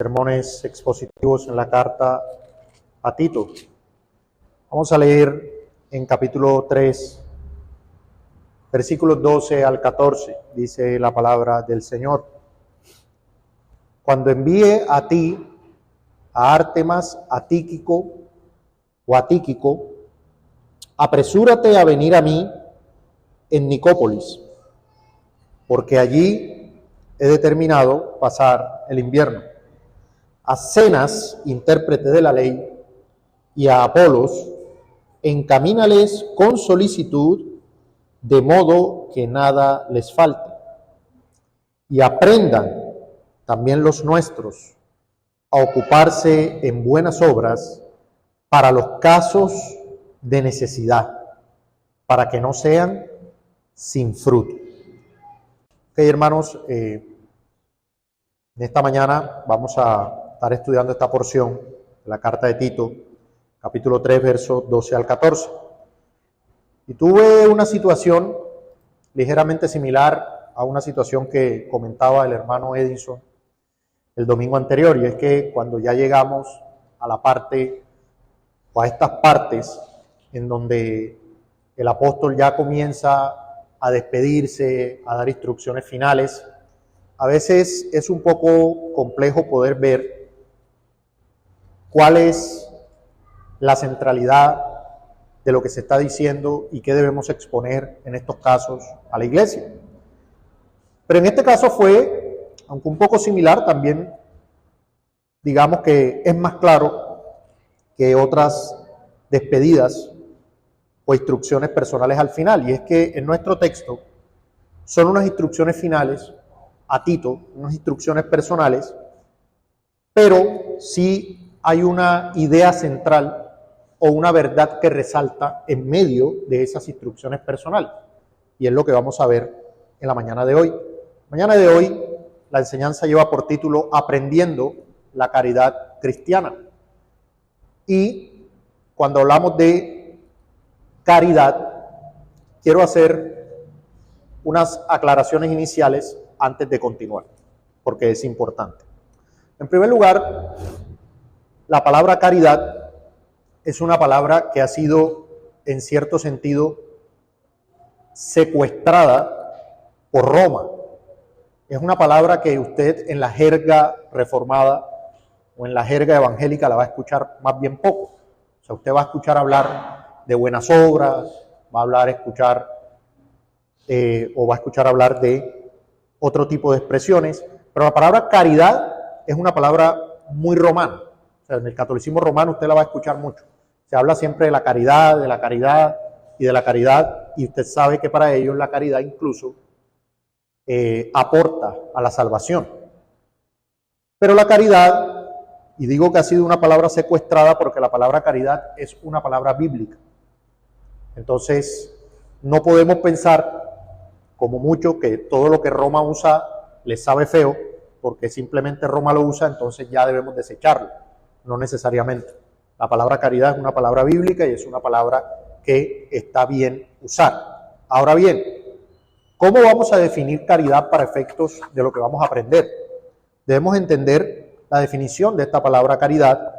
sermones expositivos en la carta a Tito. Vamos a leer en capítulo 3, versículos 12 al 14, dice la palabra del Señor. Cuando envíe a ti, a Artemas, a Tíquico o a Tíquico, apresúrate a venir a mí en Nicópolis, porque allí he determinado pasar el invierno. A Zenas, intérprete de la ley, y a Apolos, encamínales con solicitud, de modo que nada les falte. Y aprendan también los nuestros a ocuparse en buenas obras para los casos de necesidad, para que no sean sin fruto. Ok, hermanos, en esta mañana vamos a estar estudiando esta porción de la carta de Tito, capítulo 3, versos 12 al 14. Y tuve una situación ligeramente similar a una situación que comentaba el hermano Edison el domingo anterior, y es que cuando ya llegamos a la parte o a estas partes en donde el apóstol ya comienza a despedirse, a dar instrucciones finales, a veces es un poco complejo poder ver cuál es la centralidad de lo que se está diciendo y qué debemos exponer en estos casos a la iglesia. Pero en este caso fue, aunque un poco similar, también digamos que es más claro que otras despedidas o instrucciones personales al final, y es que en nuestro texto son unas instrucciones finales a Tito, unas instrucciones personales, pero sí hay una idea central o una verdad que resalta en medio de esas instrucciones personales, y es lo que vamos a ver en la mañana de hoy. Mañana de hoy la enseñanza lleva por título Aprendiendo la caridad cristiana, y cuando hablamos de caridad quiero hacer unas aclaraciones iniciales antes de continuar, porque es importante. En primer lugar, la palabra caridad es una palabra que ha sido, en cierto sentido, secuestrada por Roma. Es una palabra que usted en la jerga reformada o en la jerga evangélica la va a escuchar más bien poco. O sea, usted va a escuchar hablar de buenas obras, va a escuchar hablar de otro tipo de expresiones, pero la palabra caridad es una palabra muy romana. O sea, en el catolicismo romano usted la va a escuchar mucho. Se habla siempre de la caridad y de la caridad, y usted sabe que para ellos la caridad incluso aporta a la salvación. Pero la caridad, y digo que ha sido una palabra secuestrada porque la palabra caridad es una palabra bíblica. Entonces, no podemos pensar como mucho que todo lo que Roma usa les sabe feo, porque simplemente Roma lo usa, entonces ya debemos desecharlo. No necesariamente. La palabra caridad es una palabra bíblica y es una palabra que está bien usar. Ahora bien, ¿cómo vamos a definir caridad para efectos de lo que vamos a aprender? Debemos entender la definición de esta palabra caridad,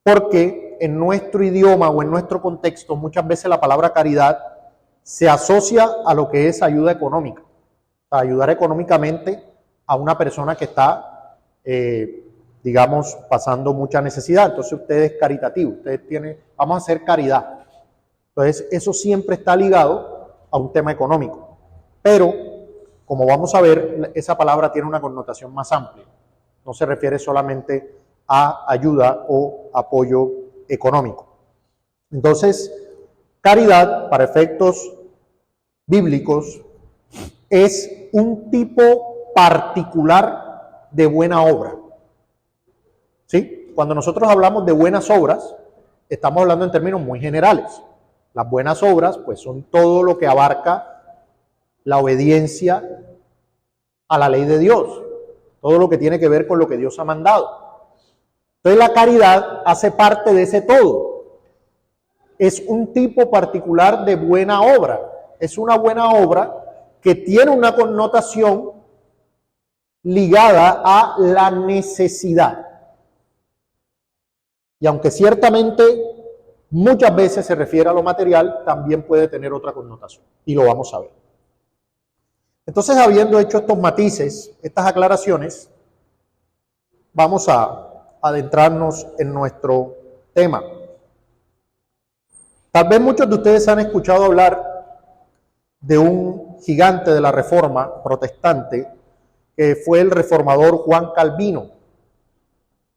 porque en nuestro idioma o en nuestro contexto muchas veces la palabra caridad se asocia a lo que es ayuda económica, a ayudar económicamente a una persona que está, digamos, pasando mucha necesidad. Entonces usted es caritativo, vamos a hacer caridad. Entonces eso siempre está ligado a un tema económico. Pero, como vamos a ver, esa palabra tiene una connotación más amplia. No se refiere solamente a ayuda o apoyo económico. Entonces, caridad, para efectos bíblicos, es un tipo particular de buena obra. ¿Sí? Cuando nosotros hablamos de buenas obras, estamos hablando en términos muy generales. Las buenas obras, pues, son todo lo que abarca la obediencia a la ley de Dios, todo lo que tiene que ver con lo que Dios ha mandado. Entonces la caridad hace parte de ese todo. Es un tipo particular de buena obra. Es una buena obra que tiene una connotación ligada a la necesidad. Y aunque ciertamente muchas veces se refiere a lo material, también puede tener otra connotación. Y lo vamos a ver. Entonces, habiendo hecho estos matices, estas aclaraciones, vamos a adentrarnos en nuestro tema. Tal vez muchos de ustedes han escuchado hablar de un gigante de la Reforma protestante, que fue el reformador Juan Calvino.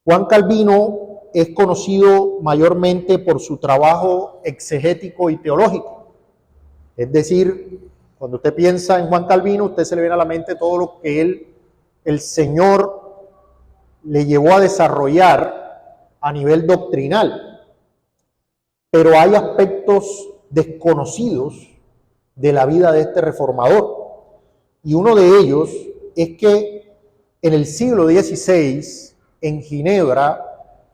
Juan Calvino es conocido mayormente por su trabajo exegético y teológico. Es decir, cuando usted piensa en Juan Calvino, usted se le viene a la mente todo lo que el Señor le llevó a desarrollar a nivel doctrinal. Pero hay aspectos desconocidos de la vida de este reformador. Y uno de ellos es que en el siglo XVI, en Ginebra,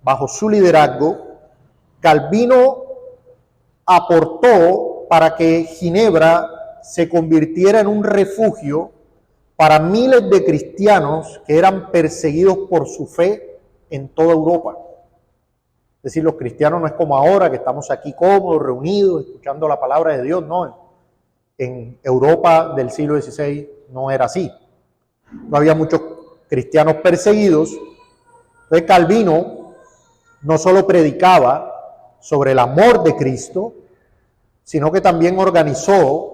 bajo su liderazgo, Calvino aportó para que Ginebra se convirtiera en un refugio para miles de cristianos que eran perseguidos por su fe en toda Europa. Es decir, los cristianos no es como ahora, que estamos aquí cómodos, reunidos, escuchando la palabra de Dios, no. En Europa del siglo XVI no era así. No había muchos cristianos perseguidos. Entonces Calvino no solo predicaba sobre el amor de Cristo, sino que también organizó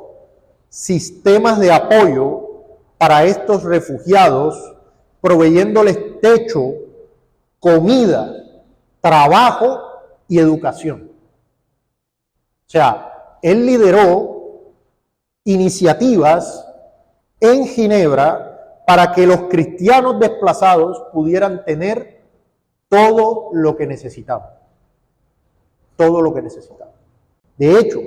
sistemas de apoyo para estos refugiados, proveyéndoles techo, comida, trabajo y educación. O sea, él lideró iniciativas en Ginebra para que los cristianos desplazados pudieran tener todo lo que necesitaban. Todo lo que necesitaban. De hecho,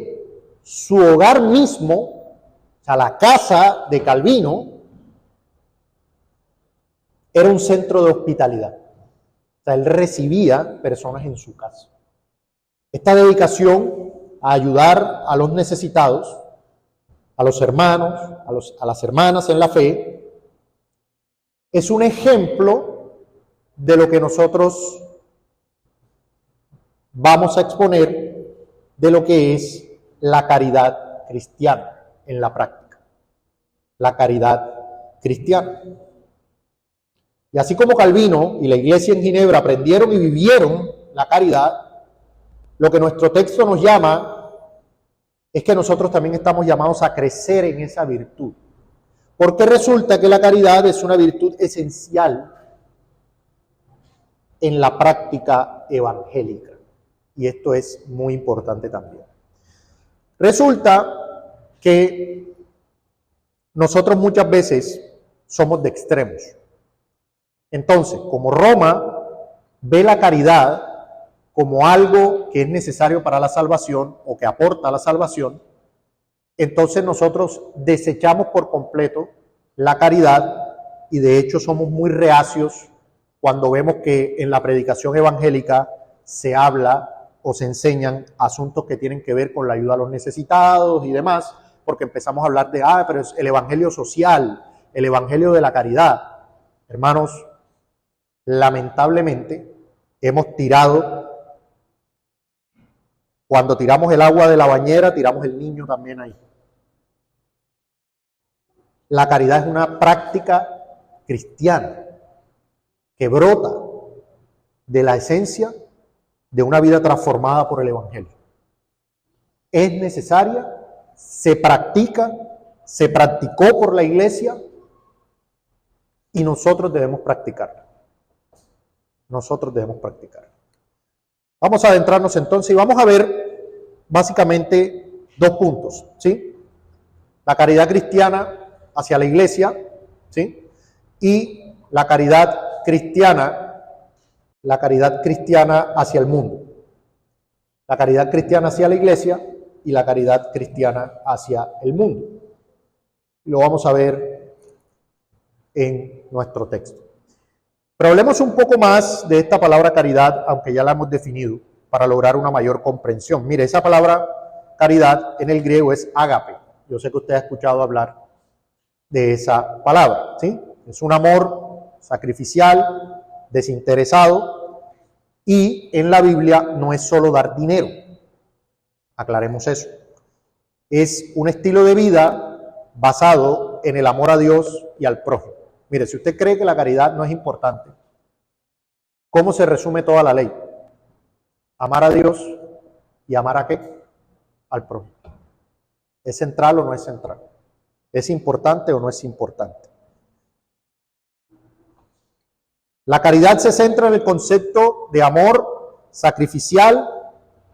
su hogar mismo, o sea, la casa de Calvino, era un centro de hospitalidad. O sea, él recibía personas en su casa. Esta dedicación a ayudar a los necesitados, a los hermanos, a las hermanas en la fe, es un ejemplo de lo que nosotros vamos a exponer de lo que es la caridad cristiana en la práctica. La caridad cristiana. Y así como Calvino y la iglesia en Ginebra aprendieron y vivieron la caridad, lo que nuestro texto nos llama es que nosotros también estamos llamados a crecer en esa virtud. Porque resulta que la caridad es una virtud esencial en la práctica evangélica. Y esto es muy importante también. Resulta que nosotros muchas veces somos de extremos. Entonces, como Roma ve la caridad como algo que es necesario para la salvación o que aporta a la salvación, entonces nosotros desechamos por completo la caridad y de hecho somos muy reacios cuando vemos que en la predicación evangélica se habla o se enseñan asuntos que tienen que ver con la ayuda a los necesitados y demás, porque empezamos a hablar de, pero es el evangelio social, el evangelio de la caridad. Hermanos, lamentablemente hemos tirado, cuando tiramos el agua de la bañera, tiramos el niño también ahí. La caridad es una práctica cristiana que brota de la esencia de una vida transformada por el evangelio. Es necesaria, se practica, se practicó por la iglesia y nosotros debemos practicarla. Nosotros debemos practicar. Vamos a adentrarnos entonces y vamos a ver básicamente dos puntos, ¿sí? La caridad cristiana hacia la iglesia, ¿sí? Y la caridad cristiana hacia el mundo. La caridad cristiana hacia la iglesia y la caridad cristiana hacia el mundo. Lo vamos a ver en nuestro texto. Pero hablemos un poco más de esta palabra caridad, aunque ya la hemos definido, para lograr una mayor comprensión. Mire, esa palabra caridad en el griego es ágape. Yo sé que usted ha escuchado hablar de esa palabra, ¿sí? Es un amor sacrificial, desinteresado, y en la Biblia no es solo dar dinero. Aclaremos eso. Es un estilo de vida basado en el amor a Dios y al prójimo. Mire, si usted cree que la caridad no es importante, ¿cómo se resume toda la ley? Amar a Dios y amar a ¿qué? Al prójimo. ¿Es central o no es central? ¿Es importante o no es importante? La caridad se centra en el concepto de amor sacrificial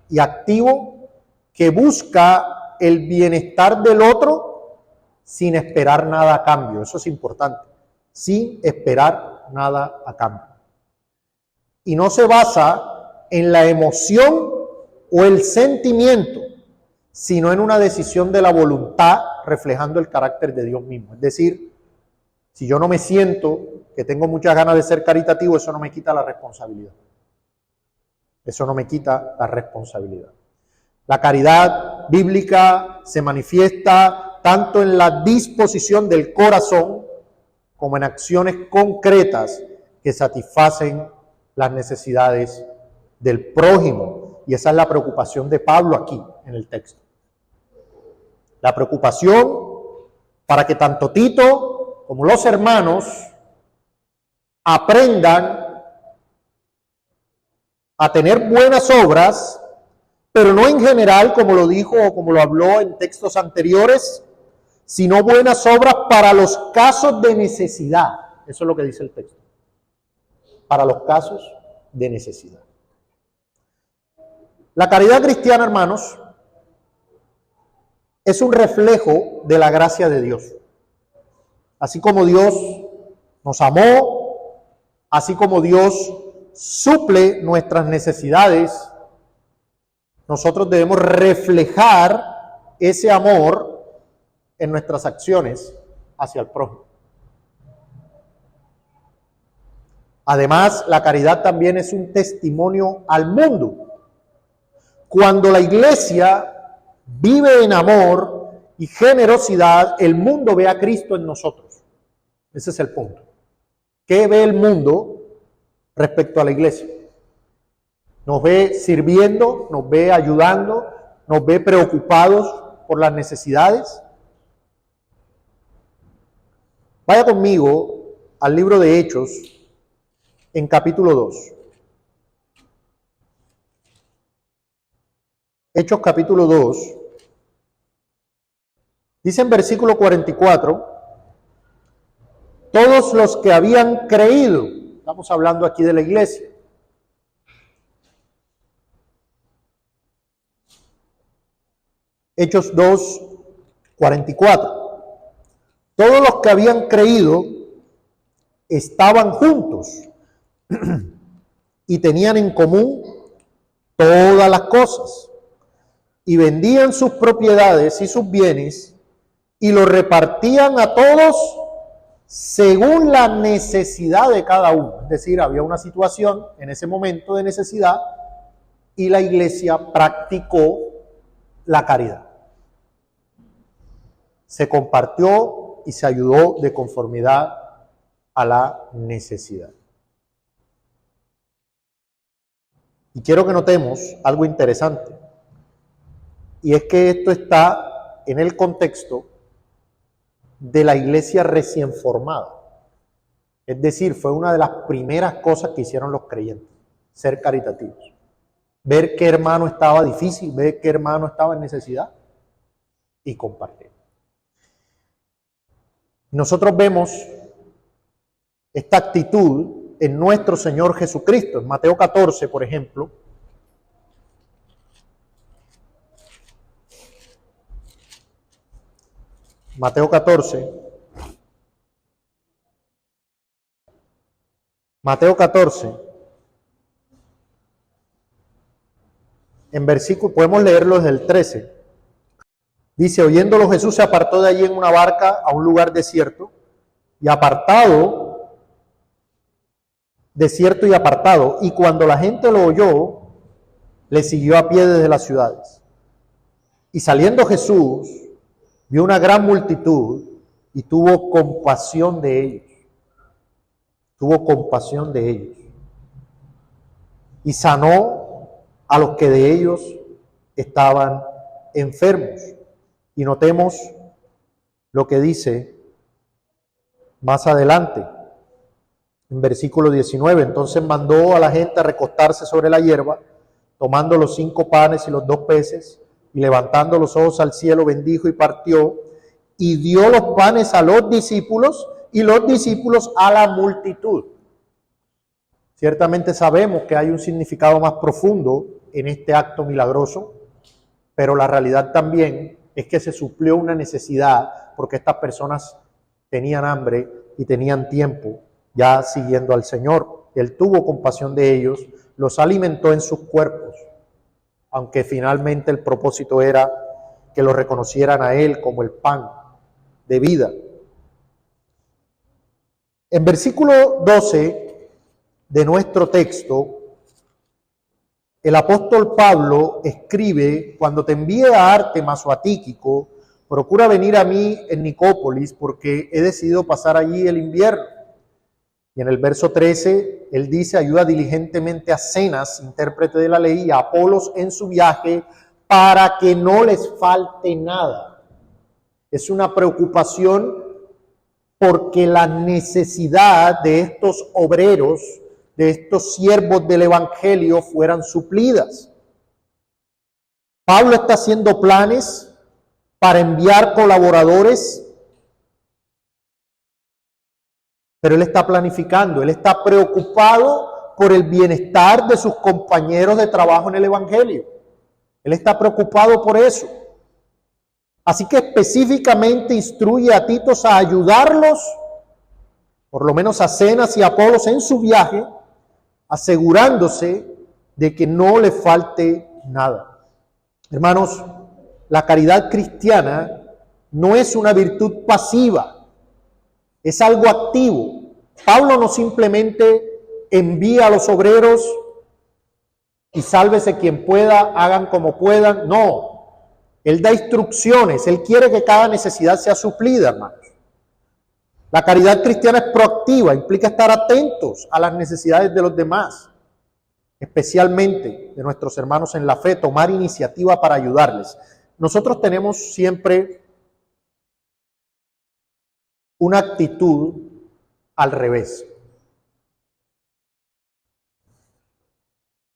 y activo que busca el bienestar del otro sin esperar nada a cambio. Eso es importante. Sin esperar nada a cambio. Y no se basa en la emoción o el sentimiento, sino en una decisión de la voluntad reflejando el carácter de Dios mismo. Es decir, si yo no me siento que tengo muchas ganas de ser caritativo, eso no me quita la responsabilidad. Eso no me quita la responsabilidad. La caridad bíblica se manifiesta tanto en la disposición del corazón como en acciones concretas que satisfacen las necesidades del prójimo. Y esa es la preocupación de Pablo aquí en el texto. La preocupación para que tanto Tito como los hermanos aprendan a tener buenas obras, pero no en general, como lo dijo o como lo habló en textos anteriores, sino buenas obras para los casos de necesidad. Eso es lo que dice el texto. Para los casos de necesidad. La caridad cristiana, hermanos, es un reflejo de la gracia de Dios. Así como Dios nos amó, así como Dios suple nuestras necesidades, nosotros debemos reflejar ese amor en nuestras acciones hacia el prójimo. Además, la caridad también es un testimonio al mundo. Cuando la iglesia vive en amor y generosidad, el mundo ve a Cristo en nosotros. Ese es el punto. ¿Qué ve el mundo respecto a la iglesia? Nos ve sirviendo, nos ve ayudando, nos ve preocupados por las necesidades. Vaya conmigo al libro de Hechos, en capítulo 2. Hechos capítulo 2. Dice en versículo 44, todos los que habían creído, estamos hablando aquí de la iglesia, Hechos 2, 44. Todos los que habían creído estaban juntos y tenían en común todas las cosas y vendían sus propiedades y sus bienes y los repartían a todos según la necesidad de cada uno. Es decir, había una situación en ese momento de necesidad y la iglesia practicó la caridad. Se compartió y se ayudó de conformidad a la necesidad. Y quiero que notemos algo interesante, y es que esto está en el contexto de la iglesia recién formada. Es decir, fue una de las primeras cosas que hicieron los creyentes, ser caritativos. Ver qué hermano estaba difícil, ver qué hermano estaba en necesidad y compartir. Nosotros vemos esta actitud en nuestro Señor Jesucristo. En Mateo 14, por ejemplo, Mateo 14, en versículo, podemos leerlo desde el 13. Dice, oyéndolo Jesús se apartó de allí en una barca a un lugar desierto y apartado, y cuando la gente lo oyó, le siguió a pie desde las ciudades. Y saliendo Jesús, vio una gran multitud y tuvo compasión de ellos, tuvo compasión de ellos y sanó a los que de ellos estaban enfermos. Y notemos lo que dice más adelante, en versículo 19. Entonces mandó a la gente a recostarse sobre la hierba, tomando los 5 panes y los 2 peces, y levantando los ojos al cielo, bendijo y partió, y dio los panes a los discípulos, y los discípulos a la multitud. Ciertamente sabemos que hay un significado más profundo en este acto milagroso, pero la realidad también es que se suplió una necesidad porque estas personas tenían hambre y tenían tiempo ya siguiendo al Señor. Él tuvo compasión de ellos, los alimentó en sus cuerpos, aunque finalmente el propósito era que lo reconocieran a Él como el pan de vida. En versículo 12 de nuestro texto, el apóstol Pablo escribe: cuando te envíe a Artemas o a Tíquico, procura venir a mí en Nicópolis, porque he decidido pasar allí el invierno. Y en el verso 13, él dice: ayuda diligentemente a Zenas, intérprete de la ley, y a Apolos en su viaje, para que no les falte nada. Es una preocupación porque la necesidad de estos obreros, de estos siervos del evangelio, fueran suplidas. Pablo está haciendo planes para enviar colaboradores, pero él está planificando, él está preocupado por el bienestar de sus compañeros de trabajo en el evangelio. Él está preocupado por eso. Así que específicamente instruye a Tito a ayudarlos, por lo menos a Zenas y a Apolos en su viaje, asegurándose de que no le falte nada. Hermanos, la caridad cristiana no es una virtud pasiva, es algo activo. Pablo no simplemente envía a los obreros y sálvese quien pueda, hagan como puedan. No, él da instrucciones, él quiere que cada necesidad sea suplida, hermanos. La caridad cristiana es proactiva, implica estar atentos a las necesidades de los demás, especialmente de nuestros hermanos en la fe, tomar iniciativa para ayudarles. Nosotros tenemos siempre una actitud al revés.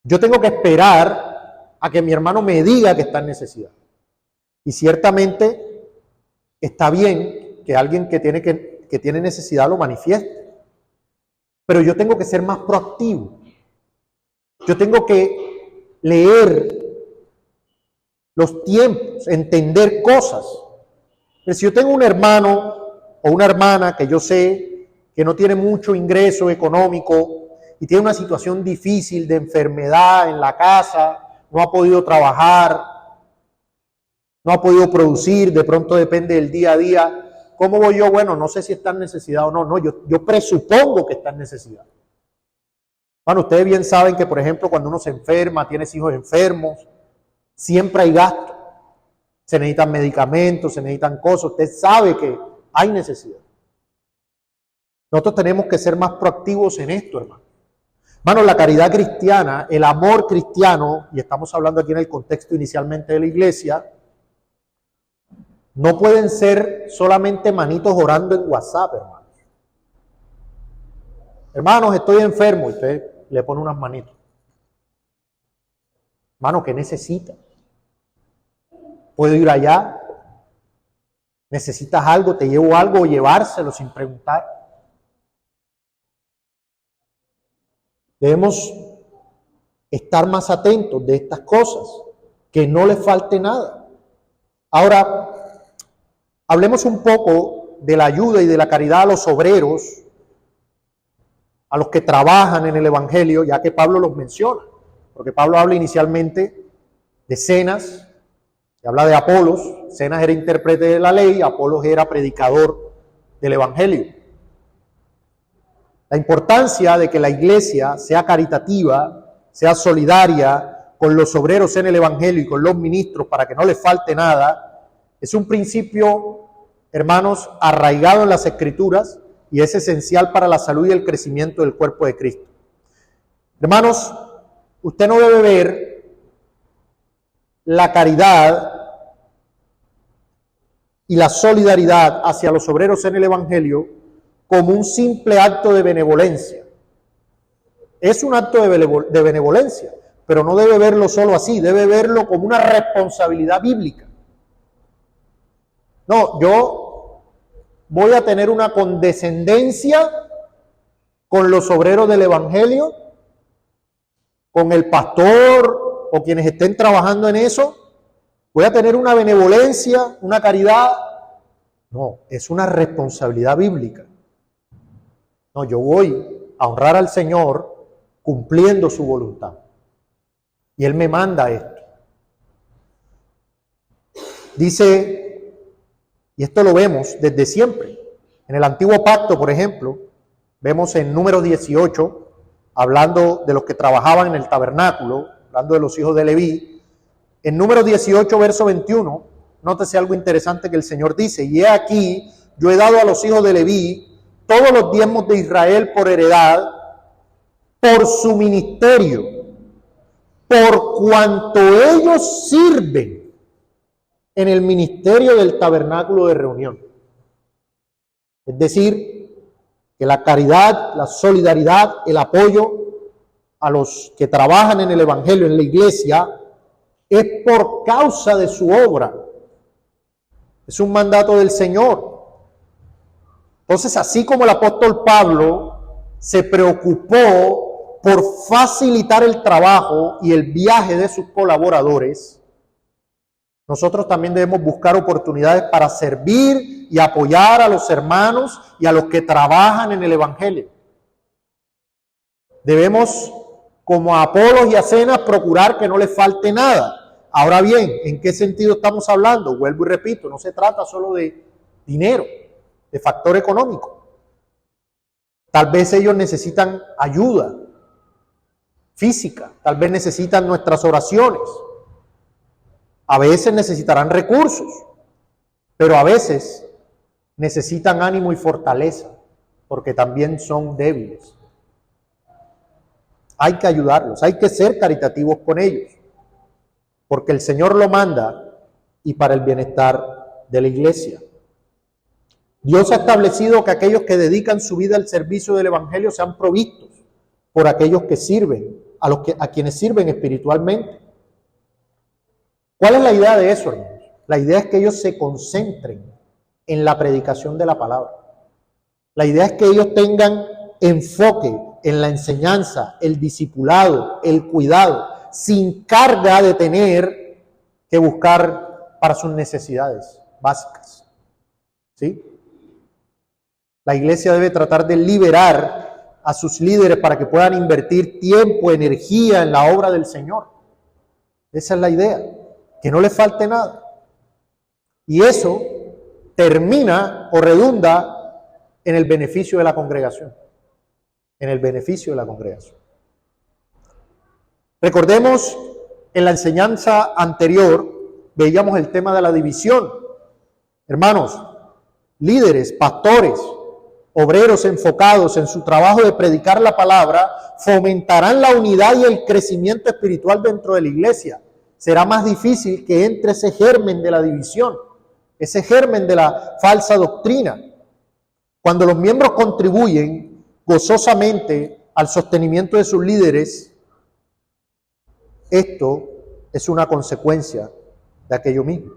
Yo tengo que esperar a que mi hermano me diga que está en necesidad. Y ciertamente está bien que alguien que tiene necesidad lo manifieste. Pero yo tengo que ser más proactivo. Yo tengo que leer los tiempos, entender cosas. Pero si yo tengo un hermano o una hermana que yo sé que no tiene mucho ingreso económico y tiene una situación difícil de enfermedad en la casa, no ha podido trabajar, no ha podido producir, de pronto depende del día a día, ¿cómo voy yo? Bueno, no sé si está en necesidad o no. No, yo presupongo que está en necesidad. Bueno, ustedes bien saben que, por ejemplo, cuando uno se enferma, tienes hijos enfermos, siempre hay gasto. Se necesitan medicamentos, se necesitan cosas. Usted sabe que hay necesidad. Nosotros tenemos que ser más proactivos en esto, hermano. Hermano, la caridad cristiana, el amor cristiano, y estamos hablando aquí en el contexto inicialmente de la iglesia, no pueden ser solamente manitos orando en WhatsApp, hermanos. Hermanos, estoy enfermo, y usted le pone unas manitos. Hermano, ¿qué necesita? ¿Puedo ir allá? ¿Necesitas algo? ¿Te llevo algo? O llevárselo sin preguntar. Debemos estar más atentos de estas cosas, que no les falte nada. Ahora, hablemos un poco de la ayuda y de la caridad a los obreros, a los que trabajan en el evangelio, ya que Pablo los menciona, porque Pablo habla inicialmente de Zenas, y habla de Apolos. Zenas era intérprete de la ley, Apolos era predicador del evangelio. La importancia de que la iglesia sea caritativa, sea solidaria con los obreros en el evangelio y con los ministros para que no les falte nada, es un principio, hermanos, arraigado en las Escrituras y es esencial para la salud y el crecimiento del cuerpo de Cristo. Hermanos, usted no debe ver la caridad y la solidaridad hacia los obreros en el Evangelio como un simple acto de benevolencia. Es un acto de benevolencia, pero no debe verlo solo así, debe verlo como una responsabilidad bíblica. No, yo voy a tener una condescendencia con los obreros del Evangelio, con el pastor o quienes estén trabajando en eso. Voy a tener una benevolencia, una caridad. No, es una responsabilidad bíblica. No, yo voy a honrar al Señor cumpliendo su voluntad. Y Él me manda esto. Dice, y esto lo vemos desde siempre. En el Antiguo Pacto, por ejemplo, vemos en Números 18, hablando de los que trabajaban en el tabernáculo, hablando de los hijos de Leví. En Números 18, verso 21, nótese algo interesante que el Señor dice: y he aquí, yo he dado a los hijos de Leví todos los diezmos de Israel por heredad, por su ministerio, por cuanto ellos sirven en el ministerio del tabernáculo de reunión. Es decir, que la caridad, la solidaridad, el apoyo a los que trabajan en el Evangelio, en la iglesia, es por causa de su obra. Es un mandato del Señor. Entonces, así como el apóstol Pablo se preocupó por facilitar el trabajo y el viaje de sus colaboradores, nosotros también debemos buscar oportunidades para servir y apoyar a los hermanos y a los que trabajan en el Evangelio. Debemos, como a Apolos y a Zenas, procurar que no les falte nada. Ahora bien, ¿en qué sentido estamos hablando? Vuelvo y repito, no se trata solo de dinero, de factor económico. Tal vez ellos necesitan ayuda física, tal vez necesitan nuestras oraciones, a veces necesitarán recursos, pero a veces necesitan ánimo y fortaleza, porque también son débiles. Hay que ayudarlos, hay que ser caritativos con ellos, porque el Señor lo manda y para el bienestar de la iglesia. Dios ha establecido que aquellos que dedican su vida al servicio del Evangelio sean provistos por aquellos que sirven, a quienes sirven espiritualmente. ¿Cuál es la idea de eso, hermanos? La idea es que ellos se concentren en la predicación de la palabra. La idea es que ellos tengan enfoque en la enseñanza, el discipulado, el cuidado, sin carga de tener que buscar para sus necesidades básicas. ¿Sí? La iglesia debe tratar de liberar a sus líderes para que puedan invertir tiempo, energía en la obra del Señor. Esa es la idea, que no les falte nada. Y eso termina o redunda en el beneficio de la congregación. En el beneficio de la congregación. Recordemos, en la enseñanza anterior veíamos el tema de la división. Hermanos, líderes, pastores, obreros enfocados en su trabajo de predicar la palabra, fomentarán la unidad y el crecimiento espiritual dentro de la iglesia. Será más difícil que entre ese germen de la división, ese germen de la falsa doctrina. Cuando los miembros contribuyen gozosamente al sostenimiento de sus líderes, esto es una consecuencia de aquello mismo.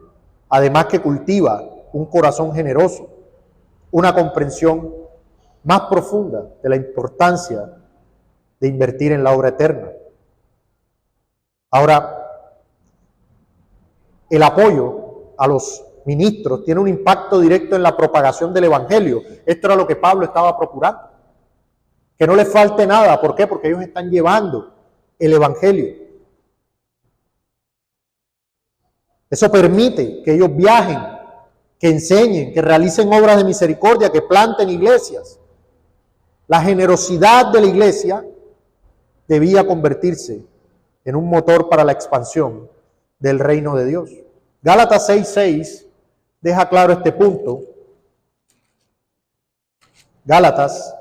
Además que cultiva un corazón generoso, una comprensión más profunda de la importancia de invertir en la obra eterna. Ahora, el apoyo a los ministros tiene un impacto directo en la propagación del Evangelio. Esto era lo que Pablo estaba procurando. Que no les falte nada. ¿Por qué? Porque ellos están llevando el Evangelio. Eso permite que ellos viajen, que enseñen, que realicen obras de misericordia, que planten iglesias. La generosidad de la iglesia debía convertirse en un motor para la expansión del reino de Dios. Gálatas 6:6 deja claro este punto. Gálatas,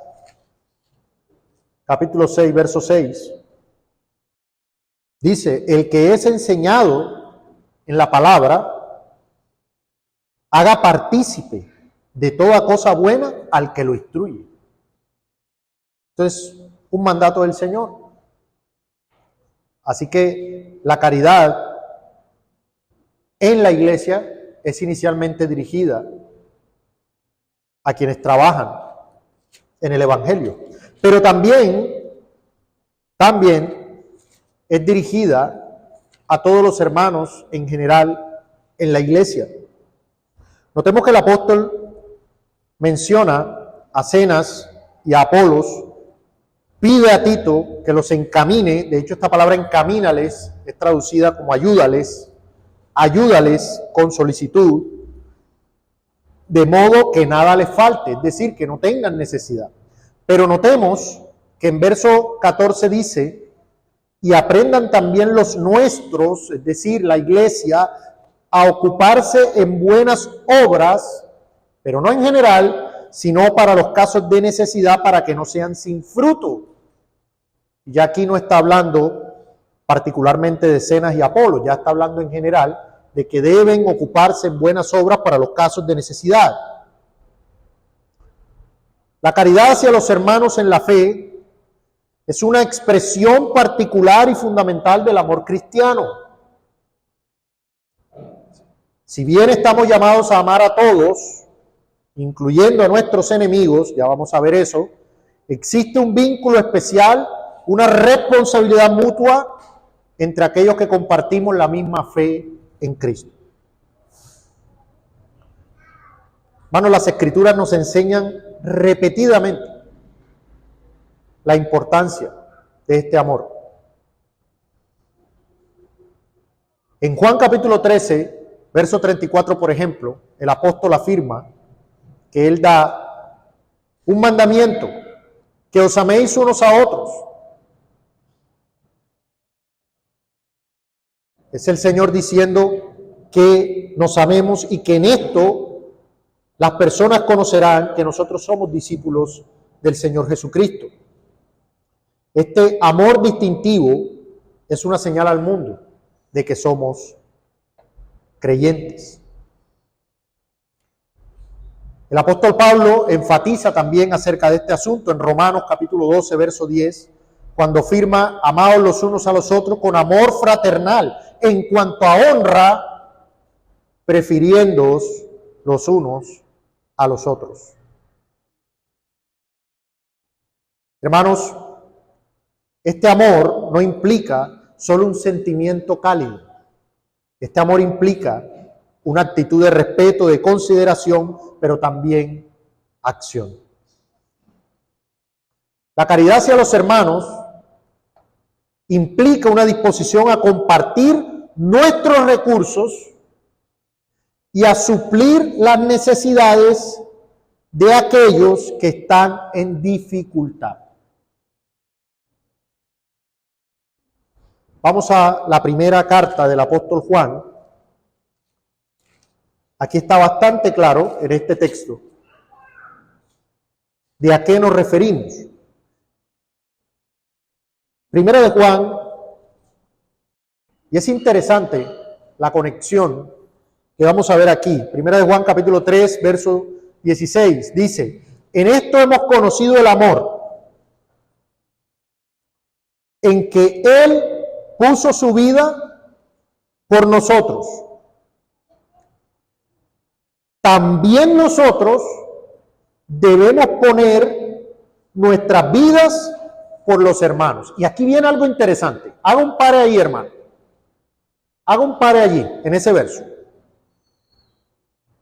capítulo 6, verso 6, dice, el que es enseñado en la palabra, haga partícipe de toda cosa buena al que lo instruye. Entonces, un mandato del Señor. Así que la caridad en la iglesia es inicialmente dirigida a quienes trabajan en el Evangelio, pero también es dirigida a todos los hermanos en general en la iglesia. Notemos que el apóstol menciona a Zenas y a Apolos, pide a Tito que los encamine. De hecho, esta palabra encamínales es traducida como ayúdales con solicitud, de modo que nada les falte, es decir, que no tengan necesidad. Pero notemos que en verso 14 dice, y aprendan también los nuestros, es decir, la iglesia, a ocuparse en buenas obras, pero no en general, sino para los casos de necesidad, para que no sean sin fruto. Ya aquí no está hablando particularmente de Zenas y Apolos, ya está hablando en general de que deben ocuparse en buenas obras para los casos de necesidad. La caridad hacia los hermanos en la fe es una expresión particular y fundamental del amor cristiano. Si bien estamos llamados a amar a todos, incluyendo a nuestros enemigos, ya vamos a ver eso, existe un vínculo especial, una responsabilidad mutua entre aquellos que compartimos la misma fe en Cristo. Hermanos, las Escrituras nos enseñan repetidamente la importancia de este amor. En Juan capítulo 13, verso 34, por ejemplo, el apóstol afirma que él da un mandamiento, que os améis unos a otros. Es el Señor diciendo que nos amemos y que en esto las personas conocerán que nosotros somos discípulos del Señor Jesucristo. Este amor distintivo es una señal al mundo de que somos creyentes. El apóstol Pablo enfatiza también acerca de este asunto en Romanos capítulo 12, verso 10, cuando afirma, amaos los unos a los otros con amor fraternal, en cuanto a honra, prefiriéndoos los unos a los otros. Hermanos, este amor no implica solo un sentimiento cálido. Este amor implica una actitud de respeto, de consideración, pero también acción. La caridad hacia los hermanos implica una disposición a compartir nuestros recursos y a suplir las necesidades de aquellos que están en dificultad. Vamos a la primera carta del apóstol Juan. Aquí está bastante claro en este texto de a qué nos referimos. Primera de Juan, y es interesante la conexión que vamos a ver aquí. Primera de Juan capítulo 3, verso 16, dice, en esto hemos conocido el amor, en que Él puso su vida por nosotros. También nosotros debemos poner nuestras vidas por los hermanos. Y aquí viene algo interesante. Haga un pare ahí, hermano. Haga un pare allí, en ese verso.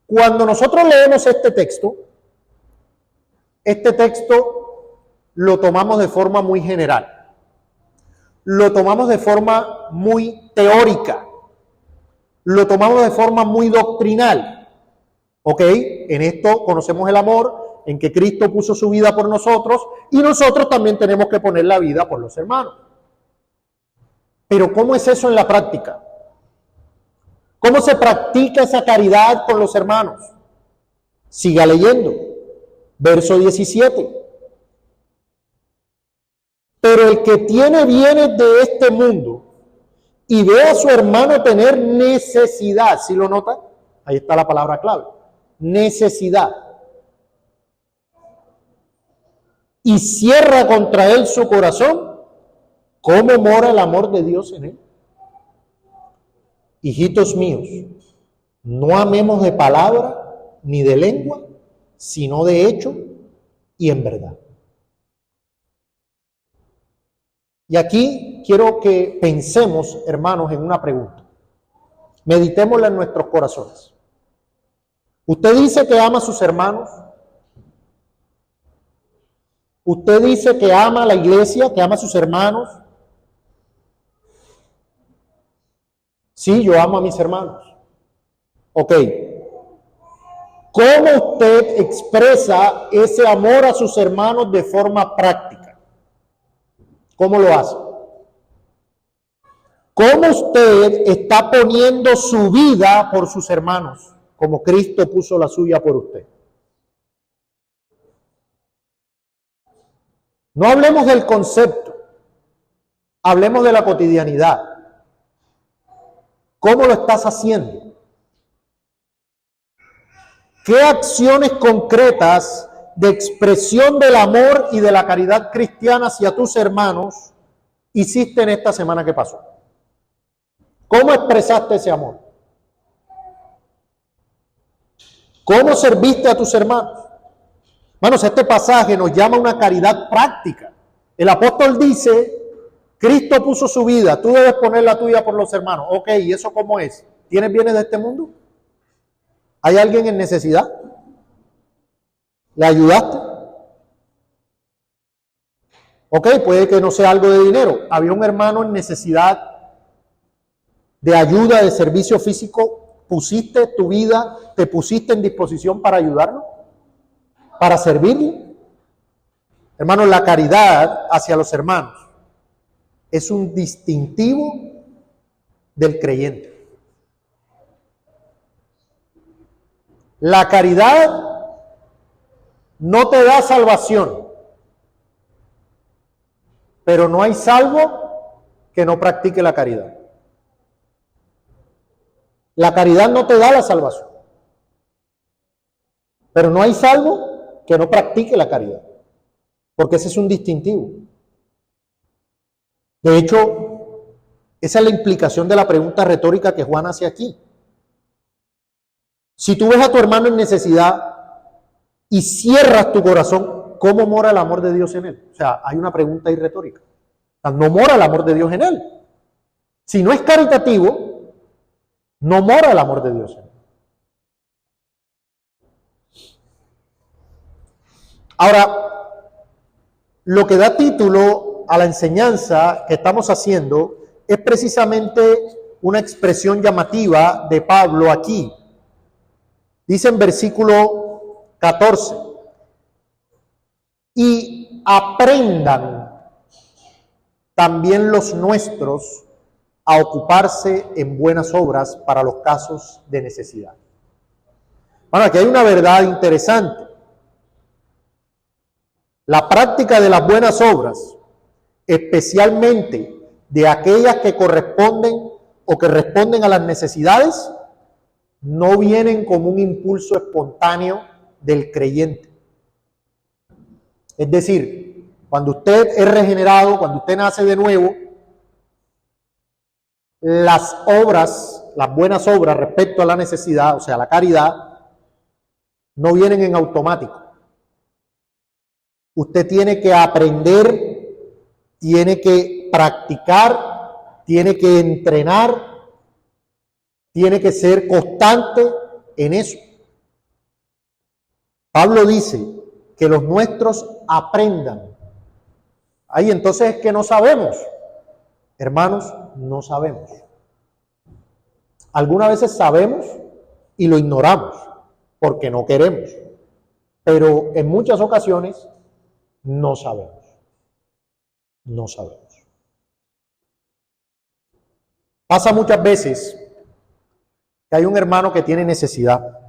Cuando nosotros leemos este texto lo tomamos de forma muy general. Lo tomamos de forma muy teórica. Lo tomamos de forma muy doctrinal. ¿Ok? En esto conocemos el amor, en que Cristo puso su vida por nosotros y nosotros también tenemos que poner la vida por los hermanos. Pero ¿cómo es eso en la práctica? ¿Cómo se practica esa caridad con los hermanos? Siga leyendo. Verso 17. Pero el que tiene bienes de este mundo y ve a su hermano tener necesidad, ¿sí lo nota? Ahí está la palabra clave, necesidad. Y cierra contra él su corazón, ¿cómo mora el amor de Dios en él? Hijitos míos, no amemos de palabra ni de lengua, sino de hecho y en verdad. Y aquí quiero que pensemos, hermanos, en una pregunta. Meditémosla en nuestros corazones. ¿Usted dice que ama a sus hermanos? ¿Usted dice que ama a la iglesia, que ama a sus hermanos? Sí, yo amo a mis hermanos. Ok. ¿Cómo usted expresa ese amor a sus hermanos de forma práctica? ¿Cómo lo hace? ¿Cómo usted está poniendo su vida por sus hermanos, como Cristo puso la suya por usted? No hablemos del concepto, hablemos de la cotidianidad. ¿Cómo lo estás haciendo? ¿Qué acciones concretas de expresión del amor y de la caridad cristiana hacia tus hermanos hiciste en esta semana que pasó? ¿Cómo expresaste ese amor? ¿Cómo serviste a tus hermanos? Hermanos, este pasaje nos llama a una caridad práctica. El apóstol dice, Cristo puso su vida, tú debes poner la tuya por los hermanos. Ok, ¿y eso cómo es? ¿Tienes bienes de este mundo? ¿Hay alguien en necesidad? ¿Le ayudaste? Ok, puede que no sea algo de dinero. Había un hermano en necesidad de ayuda, de servicio físico. ¿Pusiste tu vida, te pusiste en disposición para ayudarlo? ¿Para servirle? Hermanos, la caridad hacia los hermanos es un distintivo del creyente. La caridad no te da salvación, pero no hay salvo que no practique la caridad. La caridad no te da la salvación, pero no hay salvo que no practique la caridad, porque ese es un distintivo. De hecho, esa es la implicación de la pregunta retórica que Juan hace aquí. Si tú ves a tu hermano en necesidad y cierras tu corazón, ¿cómo mora el amor de Dios en él? O sea, hay una pregunta ahí retórica. O sea, no mora el amor de Dios en él. Si no es caritativo, no mora el amor de Dios en él. Ahora, lo que da título a la enseñanza que estamos haciendo es precisamente una expresión llamativa de Pablo aquí. Dice en versículo 14, y aprendan también los nuestros a ocuparse en buenas obras para los casos de necesidad. Bueno, aquí hay una verdad interesante. La práctica de las buenas obras, especialmente de aquellas que corresponden o que responden a las necesidades, no vienen como un impulso espontáneo del creyente. Es decir, cuando usted es regenerado, cuando usted nace de nuevo, las obras, las buenas obras respecto a la necesidad, o sea, la caridad, no vienen en automático. Usted tiene que aprender, tiene que practicar, tiene que entrenar, tiene que ser constante en eso. Pablo dice que los nuestros aprendan. Ahí entonces es que no sabemos. Hermanos, no sabemos. Algunas veces sabemos y lo ignoramos porque no queremos. Pero en muchas ocasiones no sabemos. No sabemos. Pasa muchas veces que hay un hermano que tiene necesidad.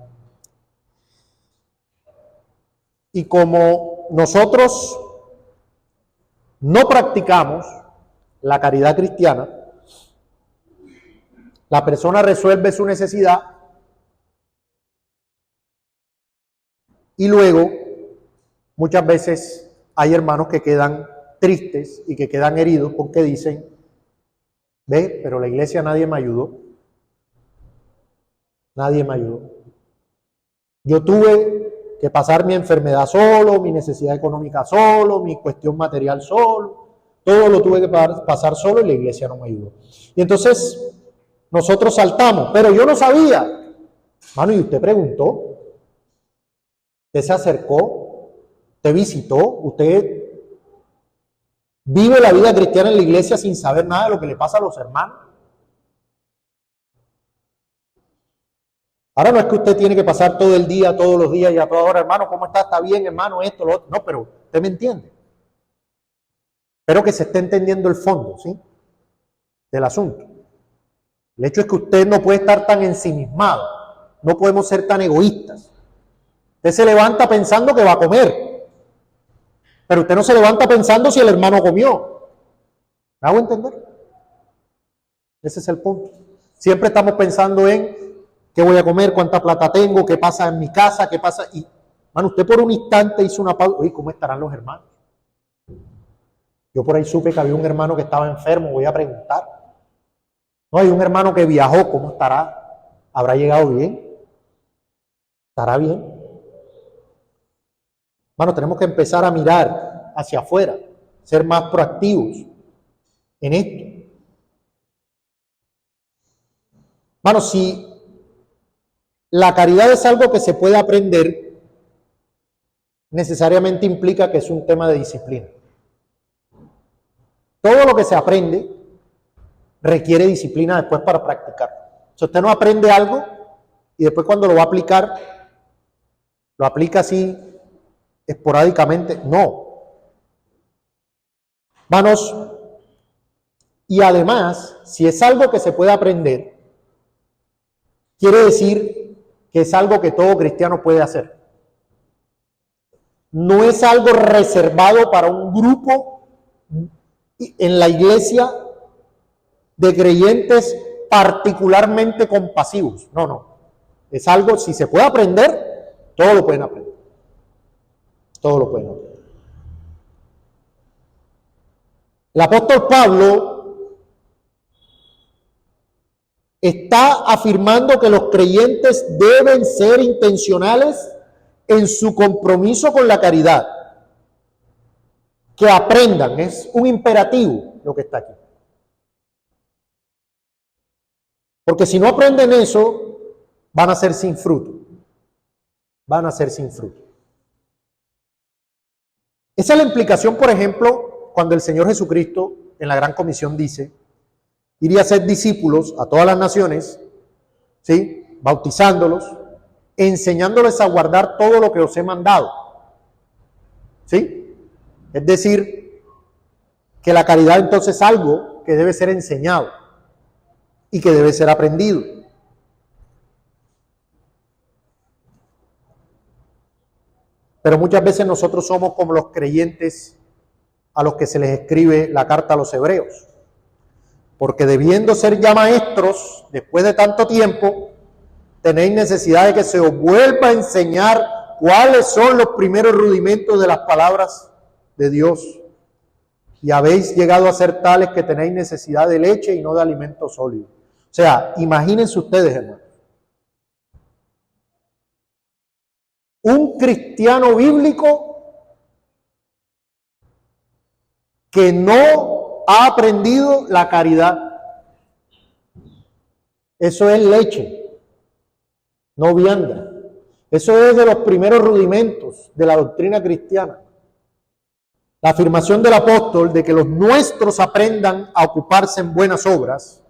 Y como nosotros no practicamos la caridad cristiana, la persona resuelve su necesidad y luego muchas veces hay hermanos que quedan tristes y que quedan heridos porque dicen, ve, pero la iglesia nadie me ayudó. Nadie me ayudó. Yo tuve que pasar mi enfermedad solo, mi necesidad económica solo, mi cuestión material solo. Todo lo tuve que pasar solo y la iglesia no me ayudó. Y entonces nosotros saltamos, pero yo no sabía. Mano, y usted preguntó, usted se acercó, usted visitó, usted vive la vida cristiana en la iglesia sin saber nada de lo que le pasa a los hermanos. Ahora no es que usted tiene que pasar todo el día, todos los días y a toda hora, hermano, ¿cómo está? ¿Está bien, hermano? Esto, lo otro. No, pero usted me entiende. Espero que se esté entendiendo el fondo, ¿sí? Del asunto. El hecho es que usted no puede estar tan ensimismado. No podemos ser tan egoístas. Usted se levanta pensando que va a comer. Pero usted no se levanta pensando si el hermano comió. ¿Me hago entender? Ese es el punto. Siempre estamos pensando en qué voy a comer, cuánta plata tengo, qué pasa en mi casa, qué pasa. Y, mano, usted por un instante hizo una pausa. Oye, ¿cómo estarán los hermanos? Yo por ahí supe que había un hermano que estaba enfermo, voy a preguntar. No, hay un hermano que viajó, ¿cómo estará? ¿Habrá llegado bien? ¿Estará bien? Mano, tenemos que empezar a mirar hacia afuera, ser más proactivos en esto. Mano, si la caridad es algo que se puede aprender, necesariamente implica que es un tema de disciplina. Todo lo que se aprende requiere disciplina después para practicar. Si usted no aprende algo y después cuando lo va a aplicar, lo aplica así esporádicamente, no. Manos, y además, si es algo que se puede aprender, quiere decir que es algo que todo cristiano puede hacer. No es algo reservado para un grupo en la iglesia de creyentes particularmente compasivos. No, no. Es algo, si se puede aprender, todo lo pueden aprender. Todo lo pueden aprender. El apóstol Pablo está afirmando que los creyentes deben ser intencionales en su compromiso con la caridad. Que aprendan, es un imperativo lo que está aquí. Porque si no aprenden eso, van a ser sin fruto. Van a ser sin fruto. Esa es la implicación, por ejemplo, cuando el Señor Jesucristo en la Gran Comisión dice, ir a ser discípulos a todas las naciones, ¿sí? Bautizándolos, enseñándoles a guardar todo lo que os he mandado. ¿Sí? Es decir, que la caridad entonces es algo que debe ser enseñado y que debe ser aprendido. Pero muchas veces nosotros somos como los creyentes a los que se les escribe la carta a los hebreos. Porque debiendo ser ya maestros, después de tanto tiempo, tenéis necesidad de que se os vuelva a enseñar cuáles son los primeros rudimentos de las palabras de Dios. Y habéis llegado a ser tales que tenéis necesidad de leche y no de alimento sólido. O sea, imagínense ustedes, hermanos. Un cristiano bíblico que no ha aprendido la caridad. Eso es leche, no vianda. Eso es de los primeros rudimentos de la doctrina cristiana. La afirmación del apóstol de que los nuestros aprendan a ocuparse en buenas obras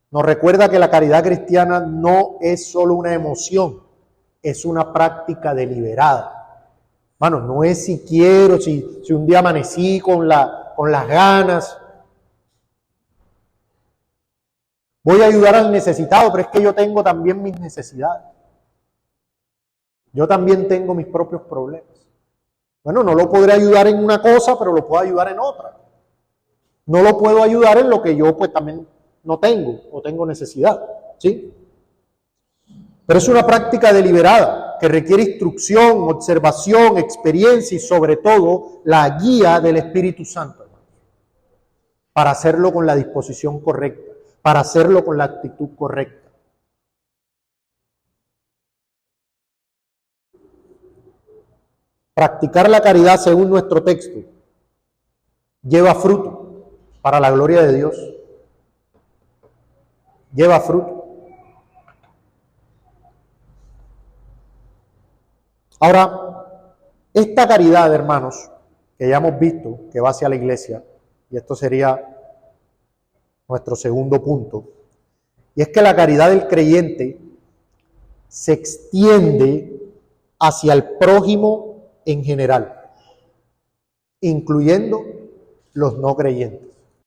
nos recuerda que la caridad cristiana no es solo una emoción, es una práctica deliberada. Mano, no es si quiero, si un día amanecí con las ganas. Voy a ayudar al necesitado, pero es que yo tengo también mis necesidades. Yo también tengo mis propios problemas. Bueno, no lo podré ayudar en una cosa, pero lo puedo ayudar en otra. No lo puedo ayudar en lo que yo pues también no tengo o tengo necesidad, ¿sí? Pero es una práctica deliberada que requiere instrucción, observación, experiencia y sobre todo la guía del Espíritu Santo, hermano, para hacerlo con la disposición correcta, para hacerlo con la actitud correcta. Practicar la caridad según nuestro texto lleva fruto para la gloria de Dios. Lleva fruto. Ahora, esta caridad, hermanos, que ya hemos visto que va hacia la iglesia, y esto sería nuestro segundo punto, y es que la caridad del creyente se extiende hacia el prójimo en general, incluyendo los no creyentes.